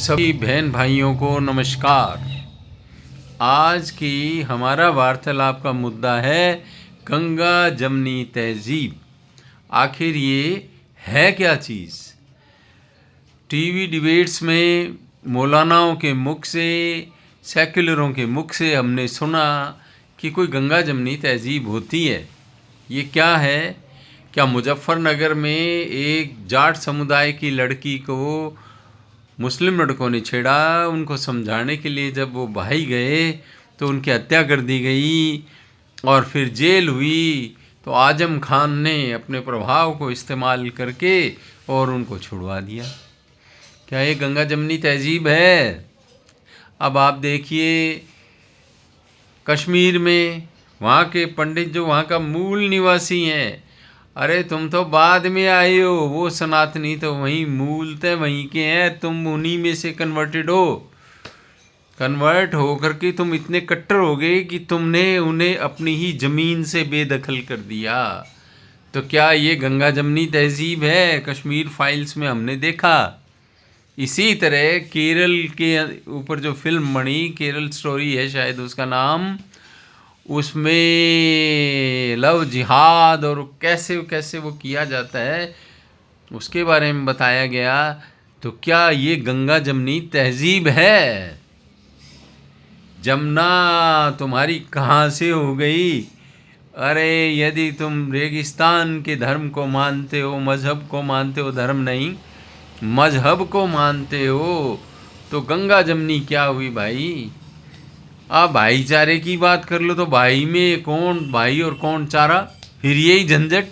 सभी बहन भाइयों को नमस्कार। आज की हमारा वार्तालाप का मुद्दा है गंगा जमनी तहजीब। आखिर ये है क्या चीज़? टीवी डिबेट्स में मौलानाओं के मुख से, सेक्युलरों के मुख से हमने सुना कि कोई गंगा जमनी तहजीब होती है। ये क्या है? क्या मुजफ्फरनगर में एक जाट समुदाय की लड़की को मुस्लिम लड़कों ने छेड़ा? उनको समझाने के लिए जब वो भाई गए तो उनकी हत्या कर दी गई और फिर जेल हुई तो आजम खान ने अपने प्रभाव को इस्तेमाल करके और उनको छुड़वा दिया। क्या ये गंगा जमनी तहजीब है? अब आप देखिए कश्मीर में वहाँ के पंडित जो वहाँ का मूल निवासी हैं, अरे तुम तो बाद में आए हो, वो सनातनी तो वहीं मूलतः वहीं के हैं, तुम उन्हीं में से कन्वर्टेड हो। कन्वर्ट होकर के तुम इतने कट्टर हो गए कि तुमने उन्हें अपनी ही ज़मीन से बेदखल कर दिया। तो क्या ये गंगा जमनी तहजीब है? कश्मीर फाइल्स में हमने देखा। इसी तरह केरल के ऊपर जो फिल्म बनी, केरल स्टोरी है शायद उसका नाम, उसमें लव जिहाद और कैसे कैसे वो किया जाता है उसके बारे में बताया गया। तो क्या ये गंगा जमनी तहजीब है? जमुना तुम्हारी कहाँ से हो गई? अरे यदि तुम रेगिस्तान के धर्म को मानते हो, मज़हब को मानते हो, धर्म नहीं मज़हब को मानते हो, तो गंगा जमनी क्या हुई भाई? आप भाईचारे की बात कर लो तो भाई में कौन भाई और कौन चारा, फिर यही झंझट।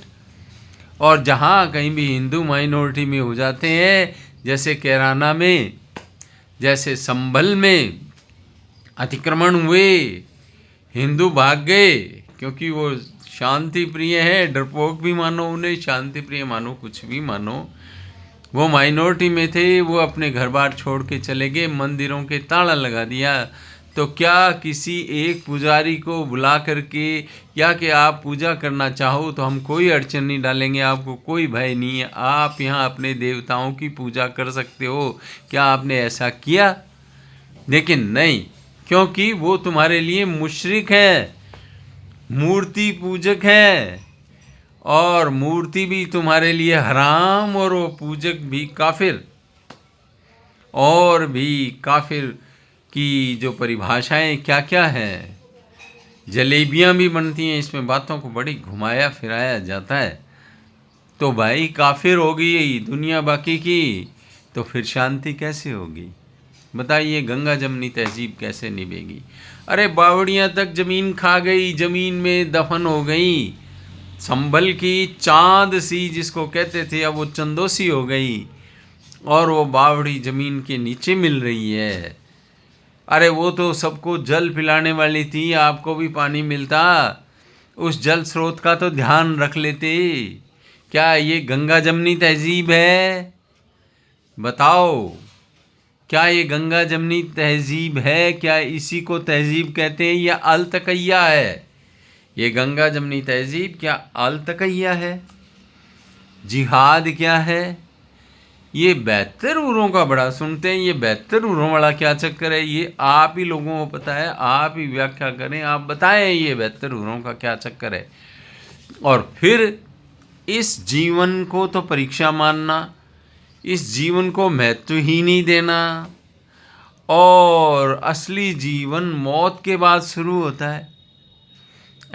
और जहाँ कहीं भी हिंदू माइनॉरिटी में हो जाते हैं, जैसे कैराना में, जैसे संभल में अतिक्रमण हुए, हिंदू भाग गए क्योंकि वो शांति प्रिय है। डरपोक भी मानो उन्हें, शांति प्रिय मानो, कुछ भी मानो, वो माइनॉरिटी में थे, वो अपने घर बार छोड़ के चले गए, मंदिरों के ताला लगा दिया। तो क्या किसी एक पुजारी को बुला करके या कि आप पूजा करना चाहो तो हम कोई अड़चन नहीं डालेंगे, आपको कोई भय नहीं है, आप यहाँ अपने देवताओं की पूजा कर सकते हो? क्या आपने ऐसा किया? लेकिन नहीं, क्योंकि वो तुम्हारे लिए मुशरिक है, मूर्ति पूजक है, और मूर्ति भी तुम्हारे लिए हराम और वो पूजक भी काफिर। और भी काफिर की जो परिभाषाएं क्या क्या हैं, जलेबियां भी बनती हैं, इसमें बातों को बड़ी घुमाया फिराया जाता है। तो भाई काफिर होगी दुनिया बाकी की, तो फिर शांति कैसे होगी? बताइए, गंगा जमनी तहजीब कैसे निभेगी? अरे बावड़ियाँ तक ज़मीन खा गई, ज़मीन में दफन हो गई। संभल की चांद सी जिसको कहते थे, अब वो चंदोसी हो गई और वो बावड़ी ज़मीन के नीचे मिल रही है। अरे वो तो सबको जल पिलाने वाली थी, आपको भी पानी मिलता, उस जल स्रोत का तो ध्यान रख लेते। क्या ये गंगा जमनी तहजीब है? बताओ, क्या ये गंगा जमनी तहजीब है? क्या इसी को तहजीब कहते हैं या अलतकैया है? ये गंगा जमनी तहजीब क्या अलतकैया है? जिहाद क्या है? ये बेहतर उरों का बड़ा सुनते हैं, ये बेहतर उरों वाला क्या चक्कर है? ये आप ही लोगों को पता है, आप ही व्याख्या करें, आप बताएं ये बेहतर उरों का क्या चक्कर है। और फिर इस जीवन को तो परीक्षा मानना, इस जीवन को महत्व ही नहीं देना, और असली जीवन मौत के बाद शुरू होता है,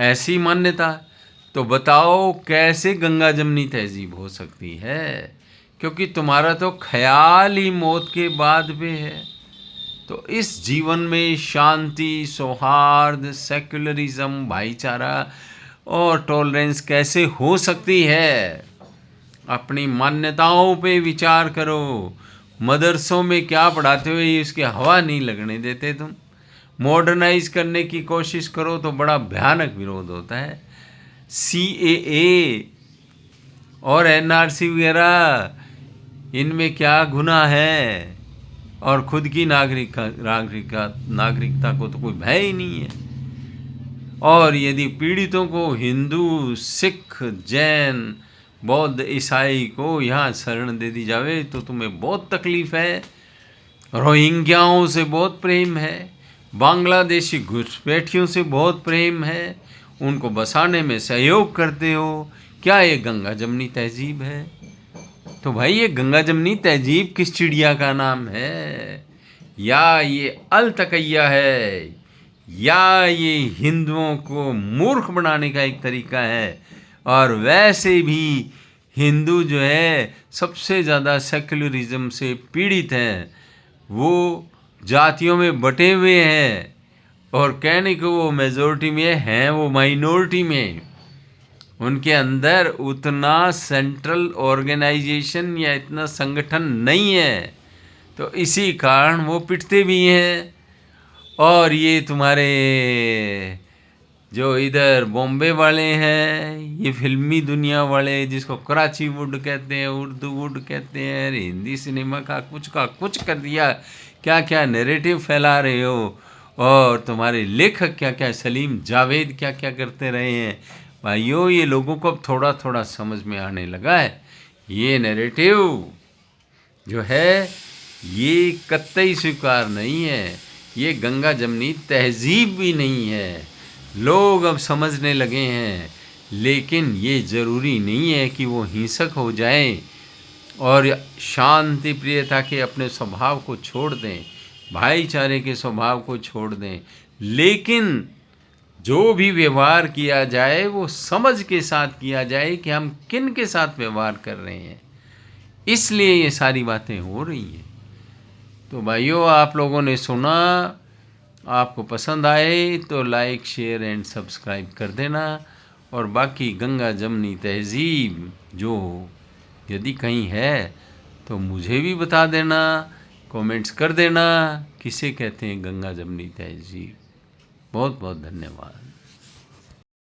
ऐसी मान्यता। तो बताओ कैसे गंगा जमनी तहजीब हो सकती है? क्योंकि तुम्हारा तो ख्याल ही मौत के बाद पे है। तो इस जीवन में शांति, सौहार्द, सेक्युलरिज्म, भाईचारा और टॉलरेंस कैसे हो सकती है? अपनी मान्यताओं पे विचार करो। मदरसों में क्या पढ़ाते हो ये इसकी हवा नहीं लगने देते तुम। मॉडर्नाइज करने की कोशिश करो तो बड़ा भयानक विरोध होता है। CAA और NRC वगैरह, इनमें क्या गुनाह है? और खुद की नागरिकता को तो कोई भय ही नहीं है। और यदि पीड़ितों को, हिंदू, सिख, जैन, बौद्ध, ईसाई को यहाँ शरण दे दी जावे तो तुम्हें बहुत तकलीफ़ है। रोहिंग्याओं से बहुत प्रेम है, बांग्लादेशी घुसपैठियों से बहुत प्रेम है, उनको बसाने में सहयोग करते हो। क्या ये गंगा जमनी तहजीब है? तो भाई ये गंगा जमनी तहजीब किस चिड़िया का नाम है? या ये अल तकैया है, या ये हिंदुओं को मूर्ख बनाने का एक तरीका है? और वैसे भी हिंदू जो है सबसे ज़्यादा सेक्युलरिज्म से पीड़ित हैं, वो जातियों में बटे हुए हैं, और कहने को वो मेजॉरिटी में हैं, वो माइनॉरिटी में। उनके अंदर उतना सेंट्रल ऑर्गेनाइजेशन या इतना संगठन नहीं है, तो इसी कारण वो पिटते भी हैं। और ये तुम्हारे जो इधर बॉम्बे वाले हैं, ये फिल्मी दुनिया वाले, जिसको कराची वुड कहते हैं, उर्दू वुड कहते हैं, हिंदी सिनेमा का कुछ कर दिया, क्या क्या नैरेटिव फैला रहे हो। और तुम्हारे लेखक क्या क्या, सलीम जावेद क्या क्या करते रहे हैं। भाइयों, ये लोगों को अब थोड़ा थोड़ा समझ में आने लगा है, ये नैरेटिव जो है ये कतई स्वीकार नहीं है, ये गंगा जमनी तहजीब भी नहीं है। लोग अब समझने लगे हैं, लेकिन ये ज़रूरी नहीं है कि वो हिंसक हो जाएं और शांति प्रियता के अपने स्वभाव को छोड़ दें, भाईचारे के स्वभाव को छोड़ दें। लेकिन जो भी व्यवहार किया जाए वो समझ के साथ किया जाए कि हम किन के साथ व्यवहार कर रहे हैं, इसलिए ये सारी बातें हो रही हैं। तो भाइयों, आप लोगों ने सुना, आपको पसंद आए तो लाइक शेयर एंड सब्सक्राइब कर देना। और बाकी गंगा जमनी तहजीब जो यदि कहीं है तो मुझे भी बता देना, कमेंट्स कर देना, किसे कहते हैं गंगा जमनी तहजीब। बहुत बहुत धन्यवाद।